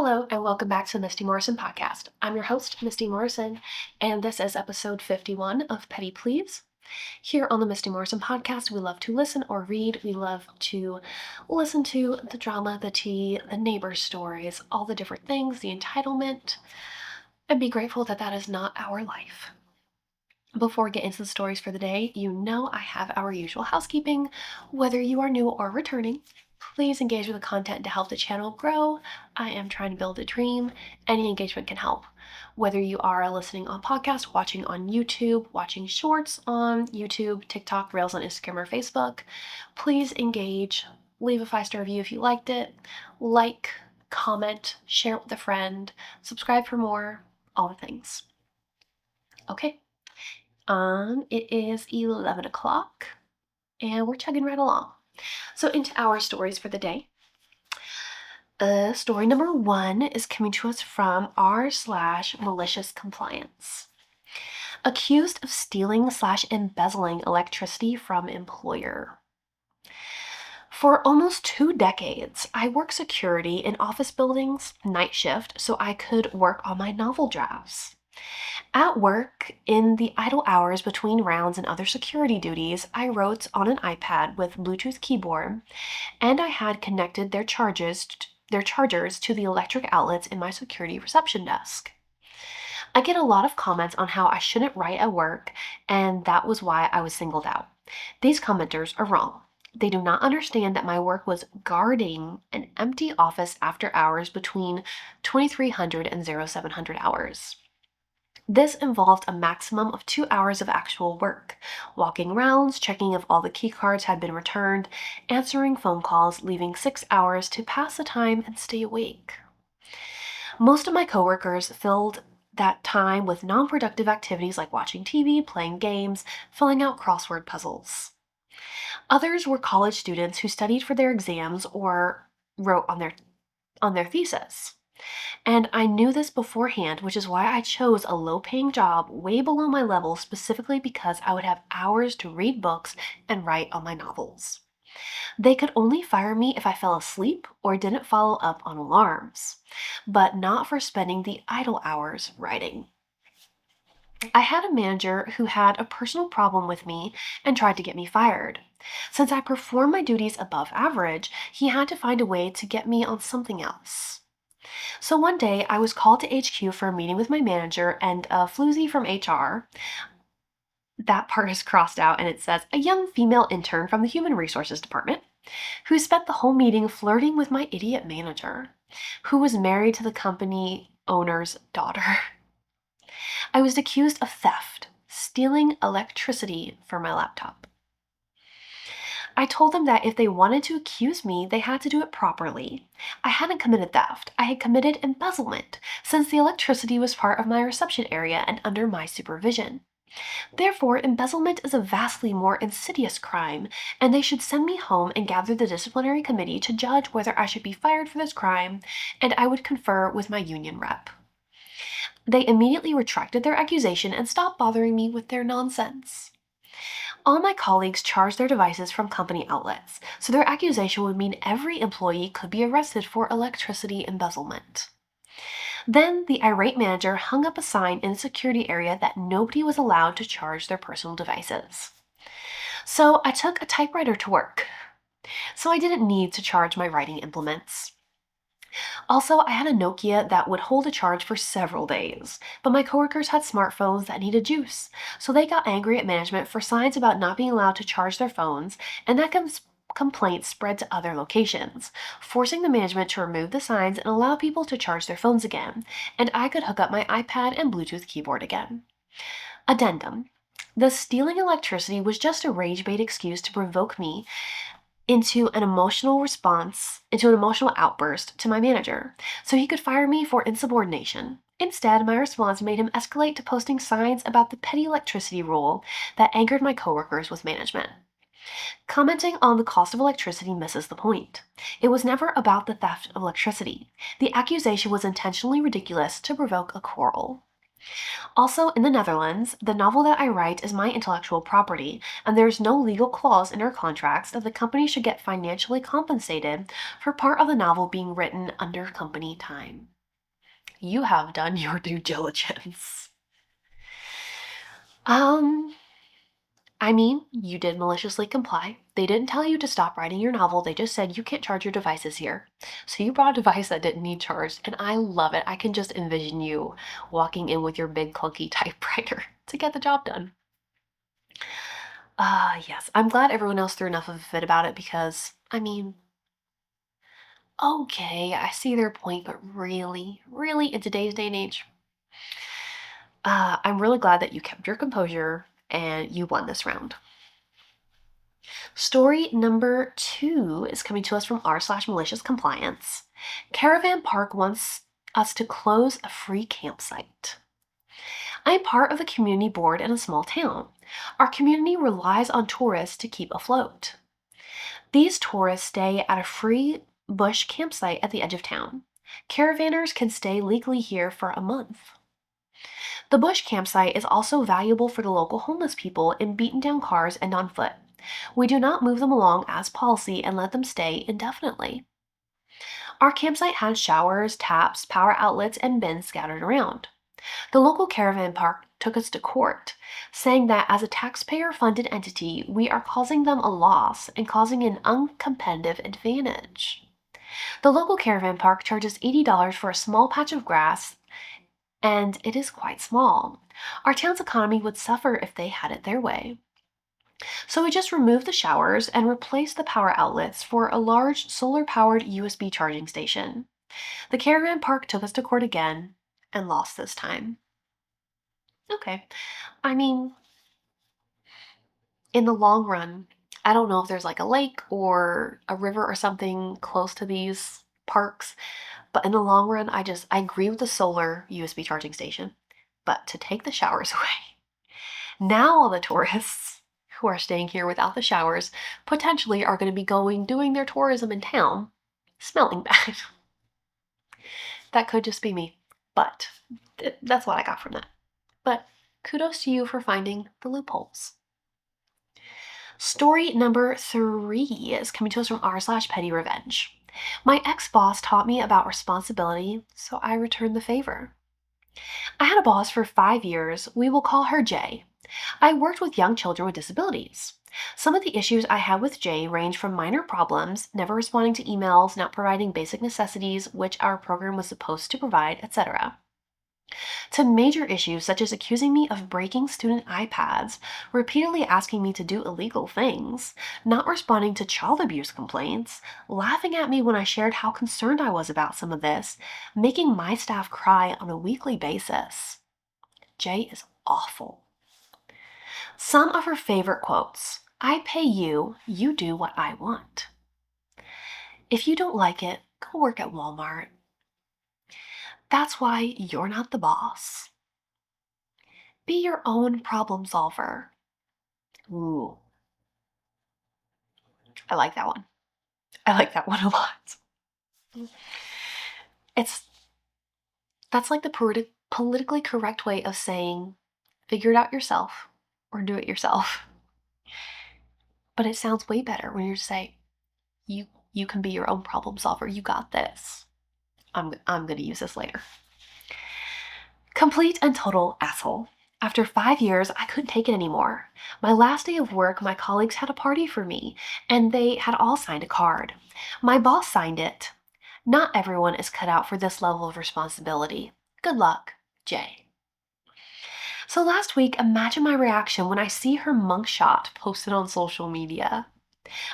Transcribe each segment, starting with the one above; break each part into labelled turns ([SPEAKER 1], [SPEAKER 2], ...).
[SPEAKER 1] Hello, and welcome back to the Misty Morrison Podcast. I'm your host, Misty Morrison, and this is episode 51 of Petty Please. Here on the Misty Morrison Podcast, we love to listen or read. We love to listen to the drama, the tea, the neighbor stories, all the different things, the entitlement, and be grateful that that is not our life. Before we get into the stories for the day, you know I have our usual housekeeping. Whether you are new or returning, please engage with the content to help the channel grow. I am trying to build a dream. Any engagement can help. Whether you are listening on podcast, watching on YouTube, watching shorts on YouTube, TikTok, Reels on Instagram or Facebook, please engage. Leave a 5-star review if you liked it. Like, comment, share it with a friend, subscribe for more, all the things. Okay. It is 11 o'clock and we're chugging right along. So into our stories for the day. Story number 1 is coming to us from r/malicious compliance. Accused of stealing/embezzling electricity from employer. For almost 2 decades, I worked security in office buildings, night shift, so I could work on my novel drafts. At work, in the idle hours between rounds and other security duties, I wrote on an iPad with Bluetooth keyboard, and I had connected their chargers to the electric outlets in my security reception desk. I get a lot of comments on how I shouldn't write at work, and that was why I was singled out. These commenters are wrong. They do not understand that my work was guarding an empty office after hours between 2300 and 0700 hours. This involved a maximum of 2 hours of actual work, walking rounds, checking if all the key cards had been returned, answering phone calls, leaving 6 hours to pass the time and stay awake. Most of my coworkers filled that time with non-productive activities like watching TV, playing games, filling out crossword puzzles. Others were college students who studied for their exams or wrote on their thesis. And I knew this beforehand, which is why I chose a low-paying job way below my level specifically because I would have hours to read books and write on my novels. They could only fire me if I fell asleep or didn't follow up on alarms, but not for spending the idle hours writing. I had a manager who had a personal problem with me and tried to get me fired. Since I performed my duties above average, he had to find a way to get me on something else. So one day I was called to HQ for a meeting with my manager and a floozy from HR. That part is crossed out and it says a young female intern from the Human Resources Department who spent the whole meeting flirting with my idiot manager, who was married to the company owner's daughter. I was accused of theft, stealing electricity from my laptop. I told them that if they wanted to accuse me, they had to do it properly. I hadn't committed theft. I had committed embezzlement, since the electricity was part of my reception area and under my supervision. Therefore, embezzlement is a vastly more insidious crime, and they should send me home and gather the disciplinary committee to judge whether I should be fired for this crime, and I would confer with my union rep. They immediately retracted their accusation and stopped bothering me with their nonsense. All my colleagues charged their devices from company outlets, so their accusation would mean every employee could be arrested for electricity embezzlement. Then the irate manager hung up a sign in the security area that nobody was allowed to charge their personal devices. So I took a typewriter to work, so I didn't need to charge my writing implements. Also, I had a Nokia that would hold a charge for several days, but my coworkers had smartphones that needed juice, so they got angry at management for signs about not being allowed to charge their phones, and that complaint spread to other locations, forcing the management to remove the signs and allow people to charge their phones again, and I could hook up my iPad and Bluetooth keyboard again. Addendum. The stealing electricity was just a rage-bait excuse to provoke me into an emotional outburst to my manager, so he could fire me for insubordination. Instead, my response made him escalate to posting signs about the petty electricity rule that angered my coworkers with management. Commenting on the cost of electricity misses the point. It was never about the theft of electricity. The accusation was intentionally ridiculous to provoke a quarrel. Also, in the Netherlands, the novel that I write is my intellectual property, and there's no legal clause in our contracts that the company should get financially compensated for part of the novel being written under company time. You have done your due diligence. You did maliciously comply. They didn't tell you to stop writing your novel, they just said you can't charge your devices here. So you brought a device that didn't need charged, and I love it. I can just envision you walking in with your big clunky typewriter to get the job done. Yes, I'm glad everyone else threw enough of a fit about it because, okay, I see their point, but really, in today's day and age, I'm really glad that you kept your composure and you won this round. Story number 2 is coming to us from r/malicious compliance. Caravan Park wants us to close a free campsite. I am part of the community board in a small town. Our community relies on tourists to keep afloat. These tourists stay at a free bush campsite at the edge of town. Caravanners can stay legally here for a month. The bush campsite is also valuable for the local homeless people in beaten down cars and on foot. We do not move them along as policy and let them stay indefinitely. Our campsite has showers, taps, power outlets, and bins scattered around. The local caravan park took us to court, saying that as a taxpayer funded entity, we are causing them a loss and causing an uncompetitive advantage. The local caravan park charges $80 for a small patch of grass, and it is quite small. Our town's economy would suffer if they had it their way. So we just removed the showers and replaced the power outlets for a large solar-powered USB charging station. The caravan park took us to court again and lost this time. Okay. I mean, in the long run, I don't know if there's like a lake or a river or something close to these parks, but in the long run, I agree with the solar USB charging station. But to take the showers away, now all the tourists who are staying here without the showers potentially are going to be doing their tourism in town, smelling bad. That could just be me, but that's what I got from that. But kudos to you for finding the loopholes. Story number 3 is coming to us from r/petty revenge. My ex-boss taught me about responsibility, so I returned the favor. I had a boss for 5 years. We will call her Jay. I worked with young children with disabilities. Some of the issues I had with Jay range from minor problems, never responding to emails, not providing basic necessities, which our program was supposed to provide, etc., to major issues such as accusing me of breaking student iPads, repeatedly asking me to do illegal things, not responding to child abuse complaints, laughing at me when I shared how concerned I was about some of this, making my staff cry on a weekly basis. Jay is awful. Some of her favorite quotes: I pay you, you do what I want. If you don't like it, go work at Walmart. That's why you're not the boss. Be your own problem solver. Ooh, I like that one. I like that one a lot. That's like the politically correct way of saying figure it out yourself or do it yourself. But it sounds way better when you say you can be your own problem solver. You got this. I'm going to use this later. Complete and total asshole. After 5 years, I couldn't take it anymore. My last day of work, my colleagues had a party for me, and they had all signed a card. My boss signed it. Not everyone is cut out for this level of responsibility. Good luck, Jay. So last week, imagine my reaction when I see her mugshot posted on social media.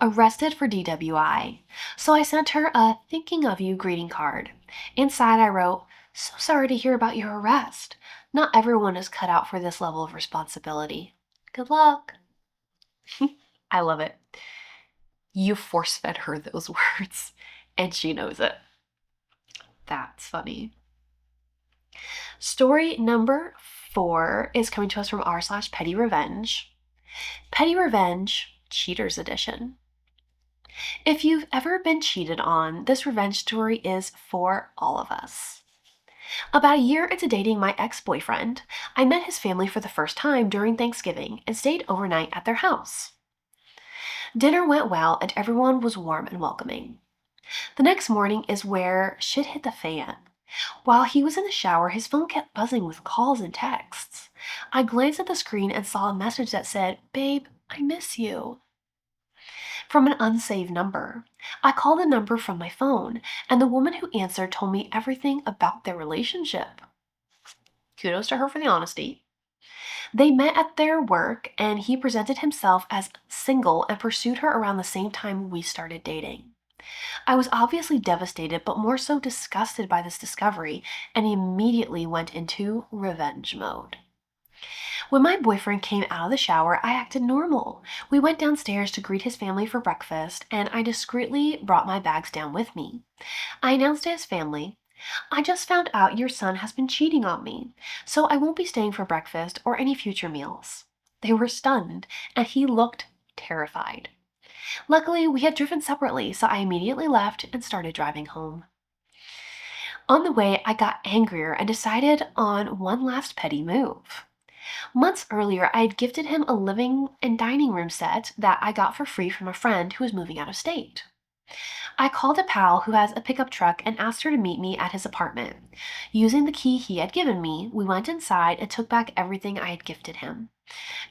[SPEAKER 1] Arrested for DWI. So I sent her a thinking of you greeting card. Inside I wrote, so sorry to hear about your arrest. Not everyone is cut out for this level of responsibility. Good luck. I love it. You force-fed her those words, and she knows it. That's funny. Story number 4 is coming to us from r/petty revenge. Petty Revenge, Cheaters Edition. If you've ever been cheated on, this revenge story is for all of us. About a year into dating my ex-boyfriend, I met his family for the first time during Thanksgiving and stayed overnight at their house. Dinner went well and everyone was warm and welcoming. The next morning is where shit hit the fan. While he was in the shower, his phone kept buzzing with calls and texts. I glanced at the screen and saw a message that said, "Babe, I miss you," from an unsaved number. I called the number from my phone, and the woman who answered told me everything about their relationship. Kudos to her for the honesty. They met at their work, and he presented himself as single and pursued her around the same time we started dating. I was obviously devastated, but more so disgusted by this discovery, and immediately went into revenge mode. When my boyfriend came out of the shower, I acted normal. We went downstairs to greet his family for breakfast, and I discreetly brought my bags down with me. I announced to his family, "I just found out your son has been cheating on me, so I won't be staying for breakfast or any future meals." They were stunned, and he looked terrified. Luckily, we had driven separately, so I immediately left and started driving home. On the way, I got angrier and decided on one last petty move. Months earlier, I had gifted him a living and dining room set that I got for free from a friend who was moving out of state. I called a pal who has a pickup truck and asked her to meet me at his apartment. Using the key he had given me, we went inside and took back everything I had gifted him: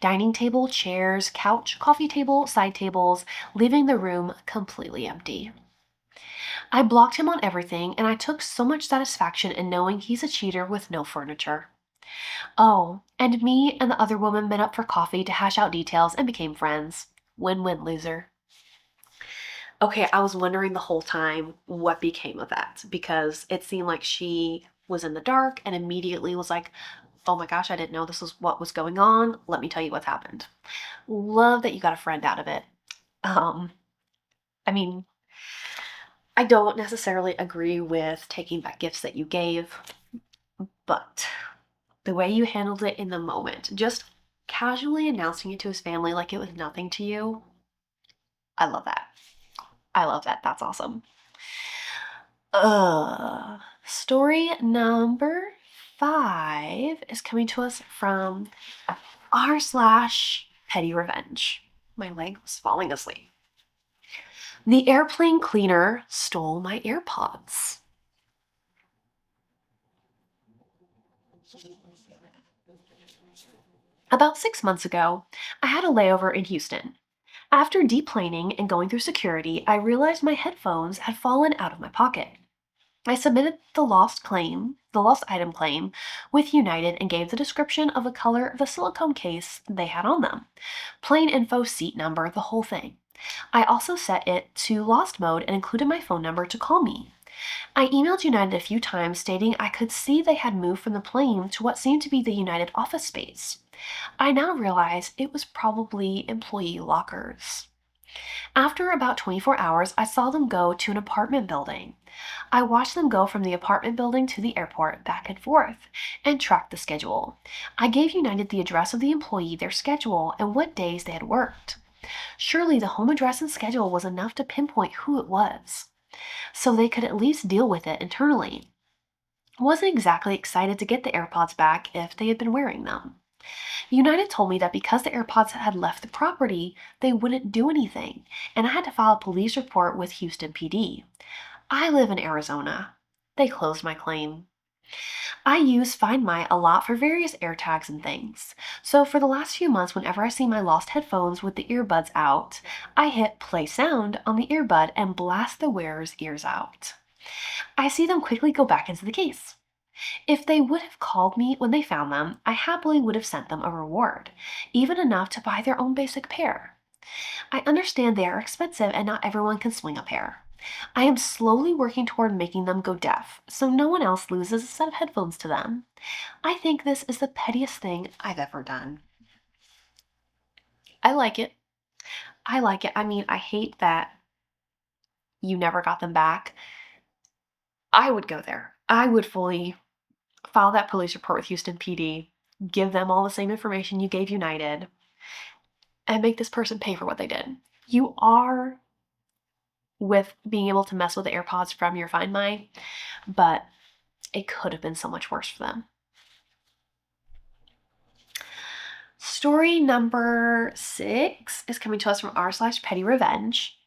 [SPEAKER 1] dining table, chairs, couch, coffee table, side tables, leaving the room completely empty. I blocked him on everything, and I took so much satisfaction in knowing he's a cheater with no furniture. Oh, and me and the other woman met up for coffee to hash out details and became friends. Win-win loser. Okay, I was wondering the whole time what became of that because it seemed like she was in the dark and immediately was like, "Oh my gosh, I didn't know this was what was going on. Let me tell you what's happened." Love that you got a friend out of it. Um, I mean, I don't necessarily agree with taking back gifts that you gave, but the way you handled it in the moment, just casually announcing it to his family like it was nothing to you, I love that. I love that. That's awesome. Story number 5 is coming to us from r/petty revenge. My leg was falling asleep. The airplane cleaner stole my AirPods. About 6 months ago, I had a layover in Houston. After deplaning and going through security, I realized my headphones had fallen out of my pocket. I submitted the lost item claim with United and gave the description of the color of the silicone case they had on them. Plane info, seat number, the whole thing. I also set it to lost mode and included my phone number to call me. I emailed United a few times stating I could see they had moved from the plane to what seemed to be the United office space. I now realize it was probably employee lockers. After about 24 hours, I saw them go to an apartment building. I watched them go from the apartment building to the airport, back and forth, and tracked the schedule. I gave United the address of the employee, their schedule, and what days they had worked. Surely the home address and schedule was enough to pinpoint who it was, so they could at least deal with it internally. I wasn't exactly excited to get the AirPods back if they had been wearing them. United told me that because the AirPods had left the property, they wouldn't do anything, and I had to file a police report with Houston PD. I live in Arizona. They closed my claim. I use Find My a lot for various AirTags and things. So for the last few months, whenever I see my lost headphones with the earbuds out, I hit play sound on the earbud and blast the wearer's ears out. I see them quickly go back into the case. If they would have called me when they found them, I happily would have sent them a reward, even enough to buy their own basic pair. I understand they are expensive and not everyone can swing a pair. I am slowly working toward making them go deaf, so no one else loses a set of headphones to them. I think this is the pettiest thing I've ever done. I like it. I like it. I mean, I hate that you never got them back. I would go there. I would fully file that police report with Houston PD, give them all the same information you gave United, and make this person pay for what they did. You are with being able to mess with the AirPods from your Find My, but It could have been so much worse for them. Story number 6 is coming to us from r/petty revenge.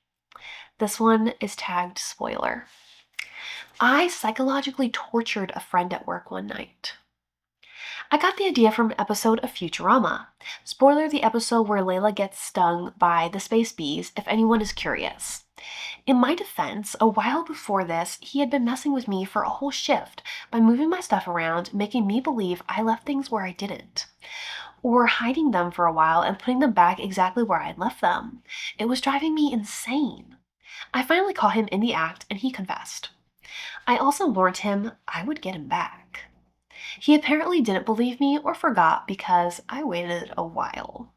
[SPEAKER 1] This one is tagged spoiler. I psychologically tortured a friend at work one night. I got the idea from an episode of Futurama. Spoiler, the episode where Layla gets stung by the space bees, if anyone is curious. In my defense, a while before this, he had been messing with me for a whole shift by moving my stuff around, making me believe I left things where I didn't, or hiding them for a while and putting them back exactly where I had left them. It was driving me insane. I finally caught him in the act and he confessed. I also warned him I would get him back. He apparently didn't believe me or forgot because I waited a while.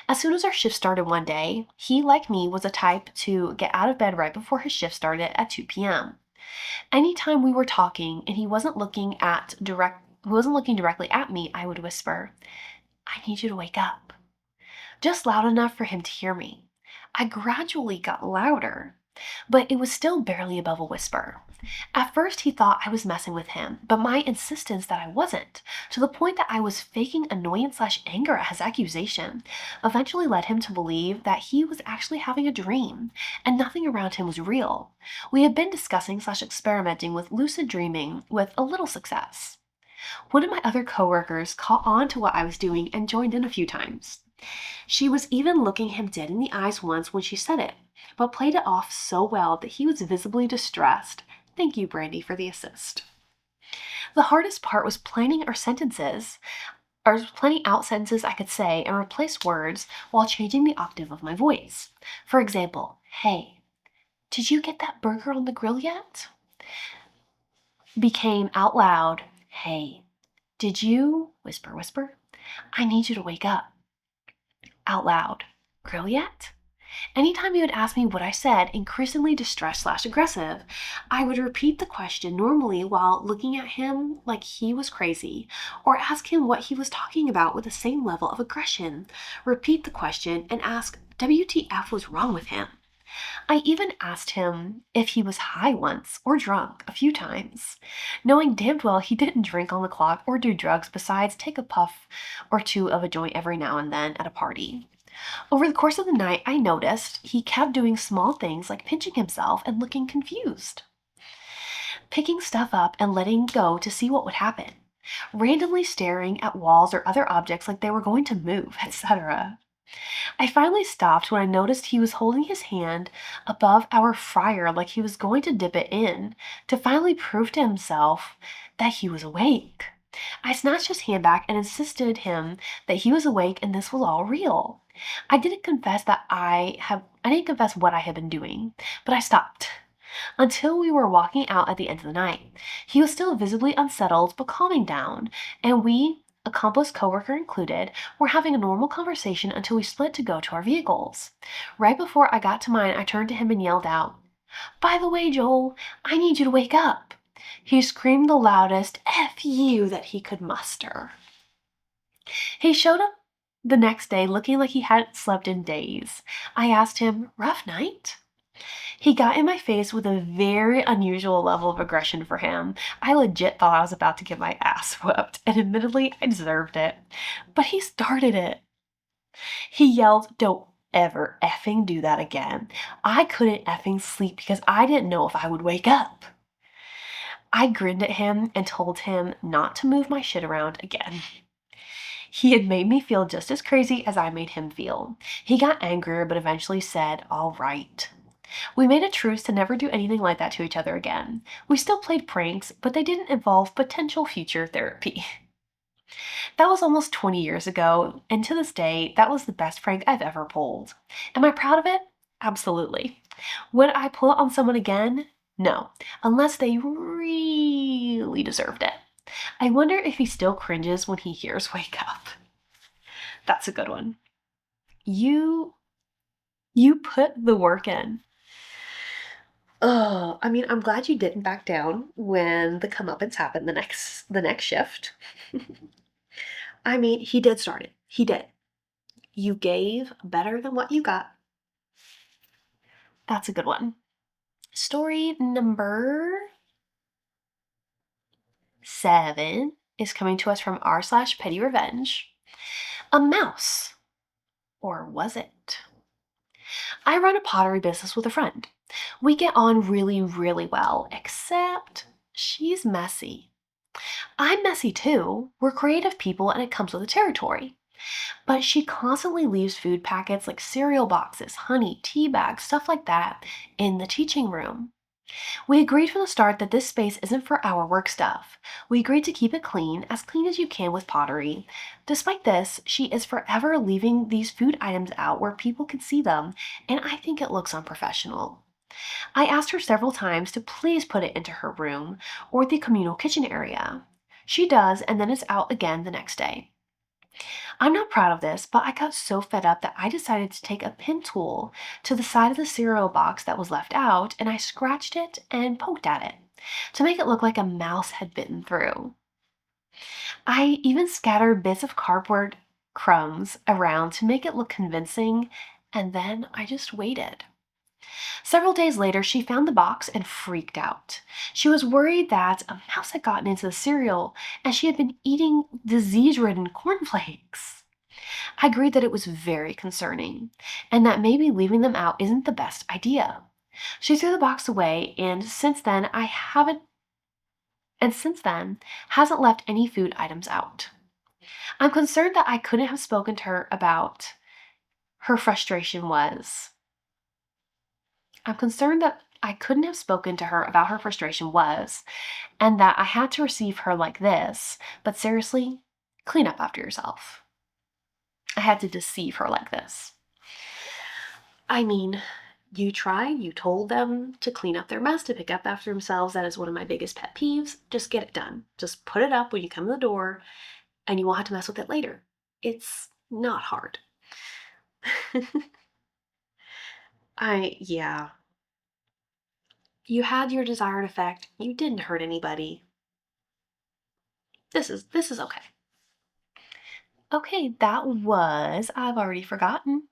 [SPEAKER 1] As soon as our shift started one day, he, like me, was a type to get out of bed right before his shift started at 2 p.m. Anytime we were talking and he wasn't looking directly at me, I would whisper, "I need you to wake up." Just loud enough for him to hear me. I gradually got louder, but it was still barely above a whisper. At first, he thought I was messing with him, but my insistence that I wasn't, to the point that I was faking annoyance/anger at his accusation, eventually led him to believe that he was actually having a dream, and nothing around him was real. We had been discussing/experimenting with lucid dreaming with a little success. One of my other coworkers caught on to what I was doing and joined in a few times. She was even looking him dead in the eyes once when she said it, but played it off so well that he was visibly distressed. Thank you, Brandy, for the assist. The hardest part was planning out sentences I could say and replace words while changing the octave of my voice. For example, "Hey, did you get that burger on the grill yet?" became out loud, "Hey, did you," whisper, whisper, "I need you to wake up." Out loud, "Grill yet?" Anytime he would ask me what I said, increasingly distressed/aggressive, I would repeat the question normally while looking at him like he was crazy, or ask him what he was talking about with the same level of aggression, repeat the question, and ask WTF was wrong with him. I even asked him if he was high once or drunk a few times, knowing damned well he didn't drink on the clock or do drugs besides take a puff or two of a joint every now and then at a party. Over the course of the night, I noticed he kept doing small things like pinching himself and looking confused, picking stuff up and letting go to see what would happen, randomly staring at walls or other objects like they were going to move, etc. I finally stopped when I noticed he was holding his hand above our fryer like he was going to dip it in to finally prove to himself that he was awake. I snatched his hand back and insisted him that he was awake and this was all real. I didn't confess what I had been doing, but I stopped until we were walking out at the end of the night. He was still visibly unsettled but calming down, and we, accomplice coworker included, were having a normal conversation until we split to go to our vehicles. Right before I got to mine, I turned to him and yelled out, "By the way, Joel, I need you to wake up." He screamed the loudest "F you" that he could muster. He showed up the next day looking like he hadn't slept in days. I asked him, "Rough night?" He got in my face with a very unusual level of aggression for him. I legit thought I was about to get my ass whooped, and admittedly, I deserved it. But he started it. He yelled, "Don't ever effing do that again." I couldn't effing sleep because I didn't know if I would wake up. I grinned at him and told him not to move my shit around again. He had made me feel just as crazy as I made him feel. He got angrier, but eventually said, "All right." We made a truce to never do anything like that to each other again. We still played pranks, but they didn't involve potential future therapy. That was almost 20 years ago, and to this day, that was the best prank I've ever pulled. Am I proud of it? Absolutely. Would I pull it on someone again? No, unless they really deserved it. I wonder if he still cringes when he hears "wake up." That's a good one. You put the work in. Oh, I mean, I'm glad you didn't back down when the comeuppance happened the next shift. I mean, he did start it. He did. You gave better than what you got. That's a good one. Story number 7 is coming to us from r/petty revenge. A mouse. Or was it? I run a pottery business with a friend. We get on really, really well, except she's messy. I'm messy too. We're creative people and it comes with the territory. But she constantly leaves food packets like cereal boxes, honey, tea bags, stuff like that in the teaching room. We agreed from the start that this space isn't for our work stuff. We agreed to keep it as clean as you can with pottery. Despite this, she is forever leaving these food items out where people can see them, and I think it looks unprofessional. I asked her several times to please put it into her room or the communal kitchen area. She does, and then it's out again the next day. I'm not proud of this, but I got so fed up that I decided to take a pin tool to the side of the cereal box that was left out and I scratched it and poked at it to make it look like a mouse had bitten through. I even scattered bits of cardboard crumbs around to make it look convincing, and then I just waited. Several days later, she found the box and freaked out. She was worried that a mouse had gotten into the cereal and she had been eating disease-ridden cornflakes. I agreed that it was very concerning and that maybe leaving them out isn't the best idea. She threw the box away and since then hasn't left any food items out. I'm concerned that I couldn't have spoken to her about her frustration was. I'm concerned that I couldn't have spoken to her about her frustration was, and that I had to receive her like this, but seriously, clean up after yourself. I had to deceive her like this. I mean, you tried, you told them to clean up their mess, to pick up after themselves. That is one of my biggest pet peeves. Just get it done. Just put it up when you come in the door, and you won't have to mess with it later. It's not hard. Yeah. You had your desired effect. You didn't hurt anybody. This is okay. Okay, that was I've already forgotten.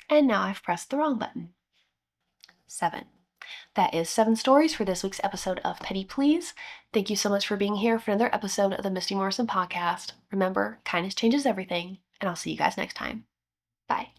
[SPEAKER 1] And now I've pressed the wrong button. 7. That is 7 stories for this week's episode of Petty Please. Thank you so much for being here for another episode of the Misty Morrison Podcast. Remember, kindness changes everything, and I'll see you guys next time. Bye.